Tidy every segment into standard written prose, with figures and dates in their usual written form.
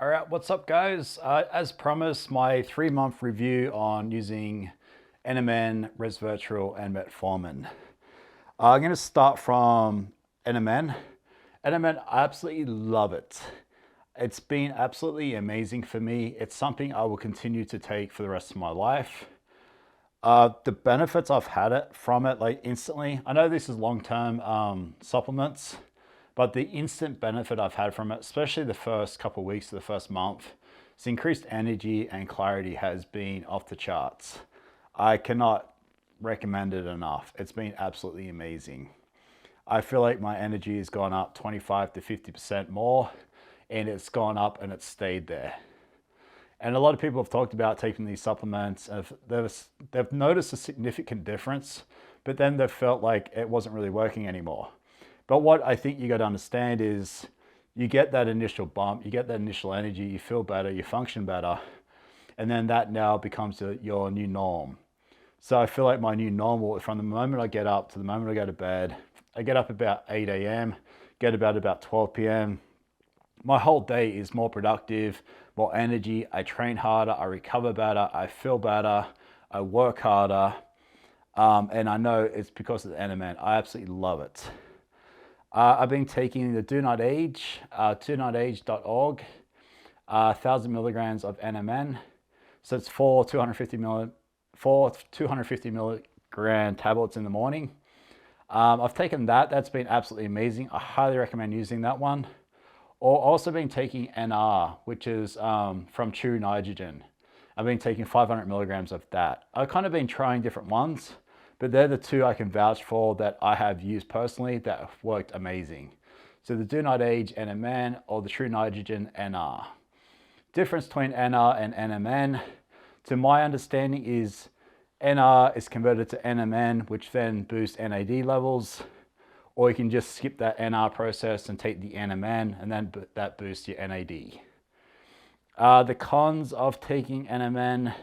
All right, what's up guys? As promised, my 3-month review on using Nmn, Resveratrol and Metformin. I'm going to start from Nmn. Nmn, I absolutely love it. It's been absolutely amazing for me. It's something I will continue to take for the rest of my life. The benefits I've had from it, like instantly, I know this is long-term supplements, but the instant benefit I've had from it, especially the first couple of weeks of the first month, is increased energy and clarity has been off the charts. I cannot recommend it enough. It's been absolutely amazing. I feel like my energy has gone up 25 to 50% more, and it's gone up and it's stayed there. And a lot of people have talked about taking these supplements. They've noticed a significant difference, but then they've felt like it wasn't really working anymore. But what I think you got to understand is you get that initial bump, you get that initial energy, you feel better, you function better, and then that now becomes your new norm. So I feel like my new normal, from the moment I get up to the moment I go to bed, I get up about 8 a.m., get to bed about 12 p.m., my whole day is more productive, more energy, I train harder, I recover better, I feel better, I work harder, and I know it's because of the Nmn. I absolutely love it. I've been taking the Do Not Age, donotage.org, 1,000 milligrams of Nmn. So it's four 250 milligram tablets in the morning. I've taken that. That's been absolutely amazing. I highly recommend using that one. Or also been taking NR, which is from True Nitrogen. I've been taking 500 milligrams of that. I've kind of been trying different ones, but they're the two I can vouch for that I have used personally that have worked amazing. So the Do Not Age Nmn or the True Nitrogen NR. Difference between NR and Nmn, to my understanding, is NR is converted to Nmn, which then boosts NAD levels, or you can just skip that NR process and take the Nmn, and then that boosts your NAD. The cons of taking Nmn: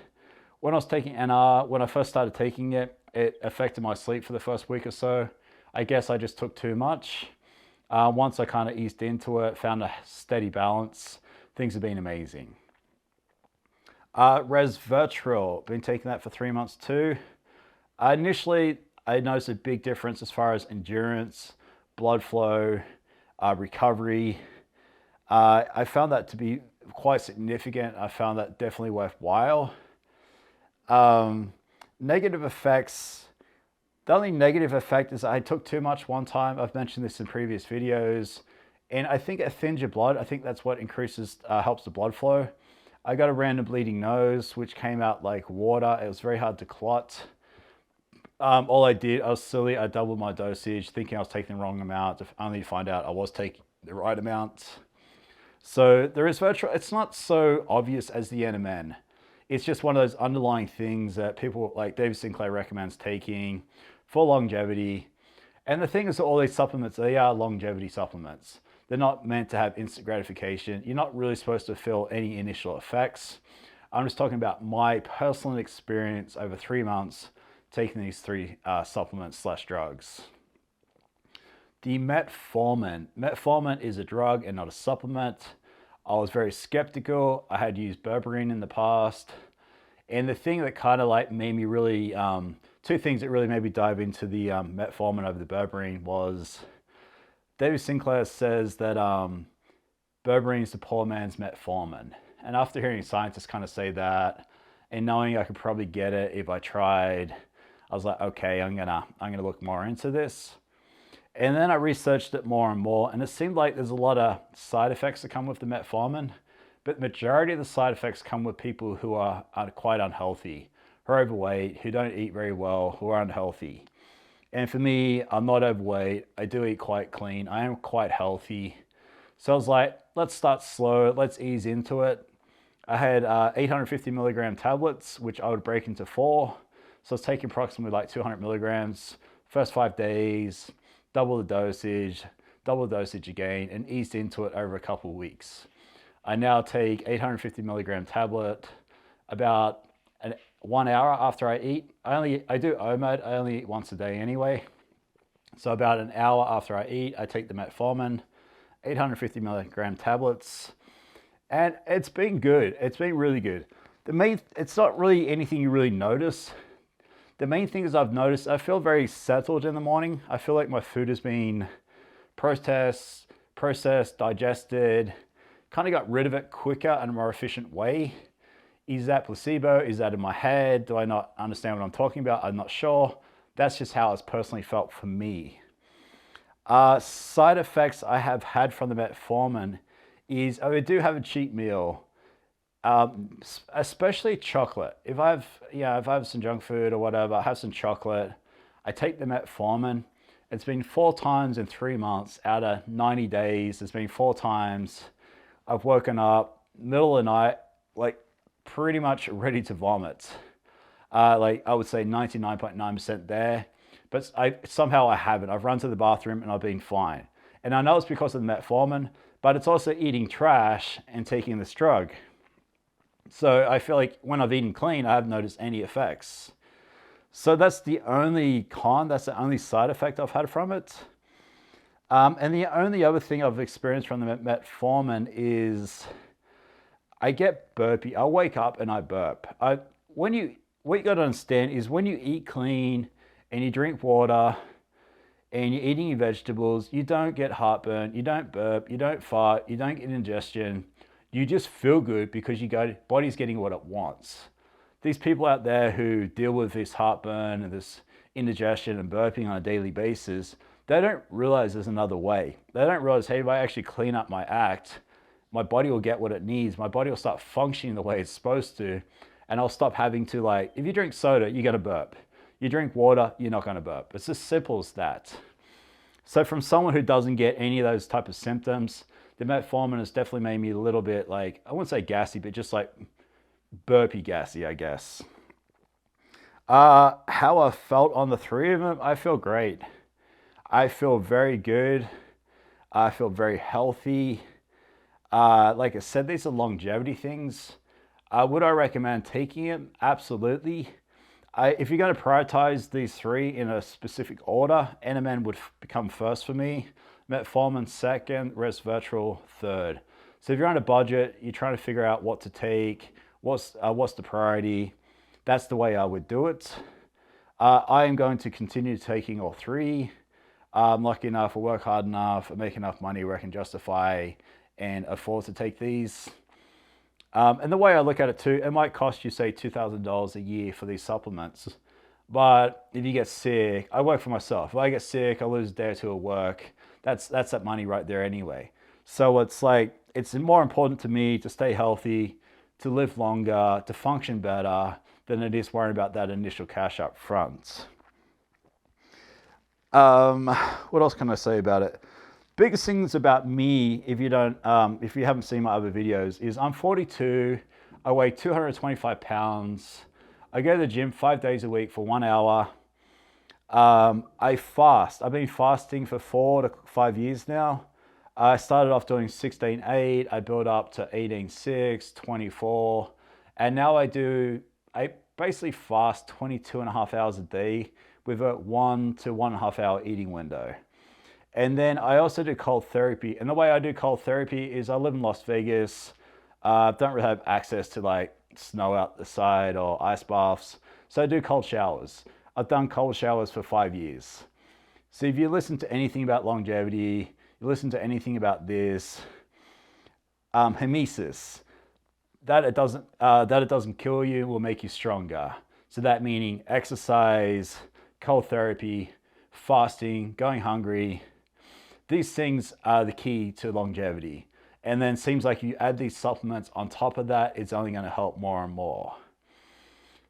when I was taking NR, when I first started taking it, it affected my sleep for the first week or so. I guess I just took too much. Once I kind of eased into it, found a steady balance, things have been amazing. Resveratrol, been taking that for 3 months too. Initially, I noticed a big difference as far as endurance, blood flow, recovery. I found that to be quite significant. I found that definitely worthwhile. Negative effects. The only negative effect is I took too much one time. I've mentioned this in previous videos, and I think it thins your blood. I think that's what helps the blood flow. I got a random bleeding nose, which came out like water. It was very hard to clot. All I did, I was silly. I doubled my dosage, thinking I was taking the wrong amount, only to find out I was taking the right amount. So the Resveratrol, it's not so obvious as the Nmn. It's just one of those underlying things that people like David Sinclair recommends taking for longevity. And the thing is that all these supplements, they are longevity supplements. They're not meant to have instant gratification. You're not really supposed to feel any initial effects. I'm just talking about my personal experience over 3 months taking these 3 supplements/drugs. The Metformin. Metformin is a drug and not a supplement. I was very skeptical. I had used berberine in the past. And the thing that kind of like made me really, 2 things that really made me dive into the metformin over the berberine was David Sinclair says that berberine is the poor man's metformin. And after hearing scientists kind of say that, and knowing I could probably get it if I tried, I was like, okay, I'm gonna look more into this. And then I researched it more and more, and it seemed like there's a lot of side effects that come with the metformin, but the majority of the side effects come with people who are quite unhealthy, who are overweight, who don't eat very well, who are unhealthy. And for me, I'm not overweight. I do eat quite clean. I am quite healthy. So I was like, let's start slow. Let's ease into it. I had 850 milligram tablets, which I would break into 4. So I was taking approximately like 200 milligrams. First 5 days, double the dosage again, and eased into it over a couple of weeks. I now take 850 milligram tablet about 1 hour after I eat. I do OMAD, I only eat once a day anyway. So about an hour after I eat, I take the metformin, 850 milligram tablets. And it's been good. It's been really good. It's not really anything you really notice. The main thing is I've noticed I feel very settled in the morning. I feel like my food has been processed, digested, kind of got rid of it quicker and a more efficient way. Is that placebo? Is that in my head? Do I not understand what I'm talking about? I'm not sure. That's just how it's personally felt for me. Side effects I have had from the metformin is I do have a cheat meal, especially chocolate. If if I have some junk food or whatever, I have some chocolate. I take the metformin. It's been 4 times in 3 months out of 90 days. It's been 4 times. I've woken up middle of the night, like pretty much ready to vomit. Like I would say 99.9% there, but somehow I haven't. I've run to the bathroom and I've been fine. And I know it's because of the metformin, but it's also eating trash and taking this drug. So I feel like when I've eaten clean, I haven't noticed any effects. So that's the only that's the only side effect I've had from it. And the only other thing I've experienced from the metformin is I get burpy. I wake up and I burp. What you got to understand is when you eat clean and you drink water and you're eating your vegetables, you don't get heartburn, you don't burp, you don't fart, you don't get indigestion. You just feel good because body's getting what it wants. These people out there who deal with this heartburn and this indigestion and burping on a daily basis, they don't realize there's another way. They don't realize, hey, if I actually clean up my act, my body will get what it needs. My body will start functioning the way it's supposed to. And I'll stop having to, like, if you drink soda, you're going to burp. You drink water, you're not going to burp. It's as simple as that. So from someone who doesn't get any of those type of symptoms, the metformin has definitely made me a little bit, like, I wouldn't say gassy, but just like burpy gassy, I guess. How I felt on the 3 of them, I feel great. I feel very good. I feel very healthy. Like I said, these are longevity things. Would I recommend taking it? Absolutely. If you're going to prioritize these 3 in a specific order, Nmn would become first for me, metformin second, resveratrol third. So if you're on a budget, you're trying to figure out what to take, what's the priority, that's the way I would do it. I am going to continue taking all 3. I'm lucky enough, I work hard enough, I make enough money where I can justify and afford to take these. And the way I look at it too, it might cost you, say, $2,000 a year for these supplements. But if you get sick, I work for myself. If I get sick, I lose a day or 2 of work. That's that money right there anyway. So it's like, it's more important to me to stay healthy, to live longer, to function better than it is worrying about that initial cash up front. What else can I say about it? Biggest things about me, if you haven't seen my other videos, is I'm 42, I weigh 225 pounds, I go to the gym 5 days a week for 1 hour. I fast. I've been fasting for 4 to 5 years now. I started off doing 16-8, I built up to 18-6, 24, and now I basically fast 22.5 hours a day with a 1 to 1.5 hour eating window. And then I also do cold therapy. And the way I do cold therapy is I live in Las Vegas. Don't really have access to like snow out the side or ice baths. So I do cold showers. I've done cold showers for 5 years. So if you listen to anything about longevity, you listen to anything about this, hormesis, that it doesn't kill you, will make you stronger. So that meaning exercise, cold therapy, fasting, going hungry. These things are the key to longevity. And then it seems like you add these supplements on top of that, it's only going to help more and more.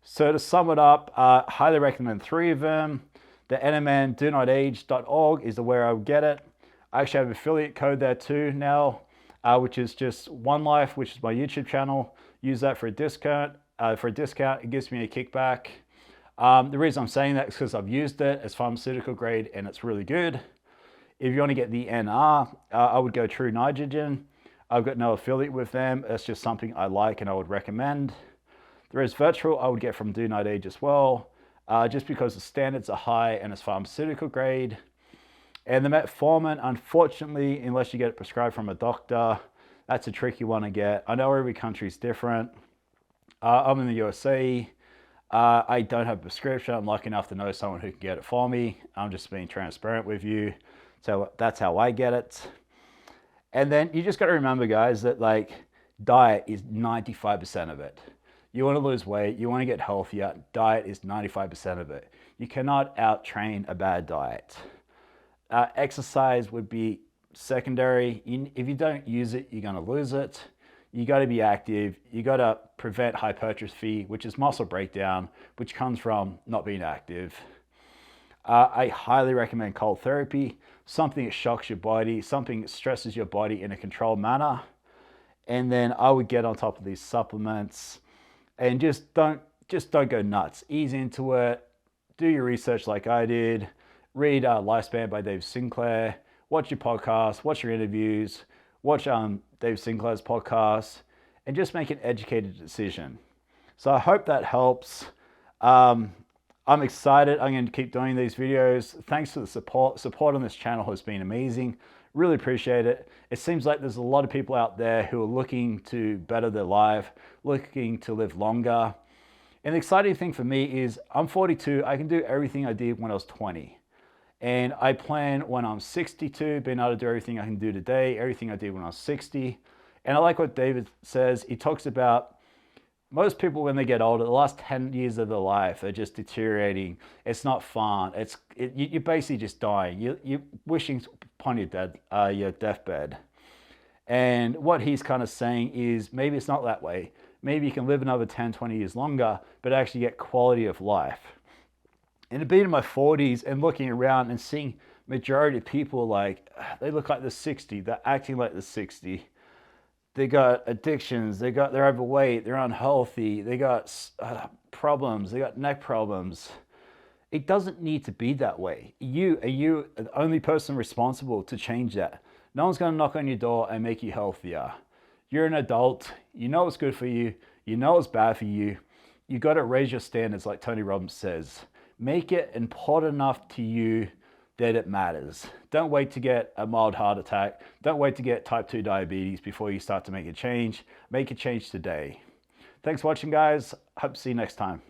So to sum it up, highly recommend 3 of them. The Nmn donotage.org is where I would get it. I actually have an affiliate code there too now, which is just One Life, which is my YouTube channel. Use that for a discount. It gives me a kickback. The reason I'm saying that is because I've used it. It's pharmaceutical grade and it's really good. If you want to get the NR, I would go True Nitrogen. I've got no affiliate with them. It's just something I like and I would recommend. The Resveratrol I would get from Do Not Age as well, just because the standards are high and it's pharmaceutical grade. And the metformin, unfortunately, unless you get it prescribed from a doctor, That's a tricky one to get. I know every country is different. I'm in the USA. I don't have a prescription. I'm lucky enough to know someone who can get it for me. I'm just being transparent with you. So that's how I get it. And then you just got to remember, guys, that like diet is 95% of it. You want to lose weight, you want to get healthier, diet is 95% of it. You cannot out-train a bad diet. Exercise would be secondary. If you don't use it, you're going to lose it. You got to be active. You got to prevent hypertrophy, which is muscle breakdown, which comes from not being active. I highly recommend cold therapy, something that shocks your body, something that stresses your body in a controlled manner. And then I would get on top of these supplements and just don't go nuts. Ease into it. Do your research like I did. Read Lifespan by Dave Sinclair. Watch your podcasts. Watch your interviews. Watch Dave Sinclair's podcast. And just make an educated decision. So I hope that helps. I'm excited. I'm going to keep doing these videos. Thanks for the support. Support on this channel has been amazing. Really appreciate it. It seems like there's a lot of people out there who are looking to better their life, looking to live longer. And the exciting thing for me is I'm 42. I can do everything I did when I was 20. And I plan when I'm 62, being able to do everything I can do today, everything I did when I was 60. And I like what David says. He talks about most people when they get older, the last 10 years of their life are just deteriorating. It's not fun. You're basically just dying. You're wishing upon your deathbed. And what he's kind of saying is maybe it's not that way. Maybe you can live another 10, 20 years longer, but actually get quality of life. And being in my 40s and looking around and seeing majority of people like, they look like they're 60, they're acting like they're 60. They got addictions, they're overweight, they're unhealthy, they got problems, they got neck problems. It doesn't need to be that way. You are the only person responsible to change that. No one's gonna knock on your door and make you healthier. You're an adult, you know what's good for you, you know what's bad for you. You gotta raise your standards like Tony Robbins says. Make it important enough to you that it matters. Don't wait to get a mild heart attack. Don't wait to get type 2 diabetes before you start to make a change. Make a change today. Thanks for watching, guys. Hope to see you next time.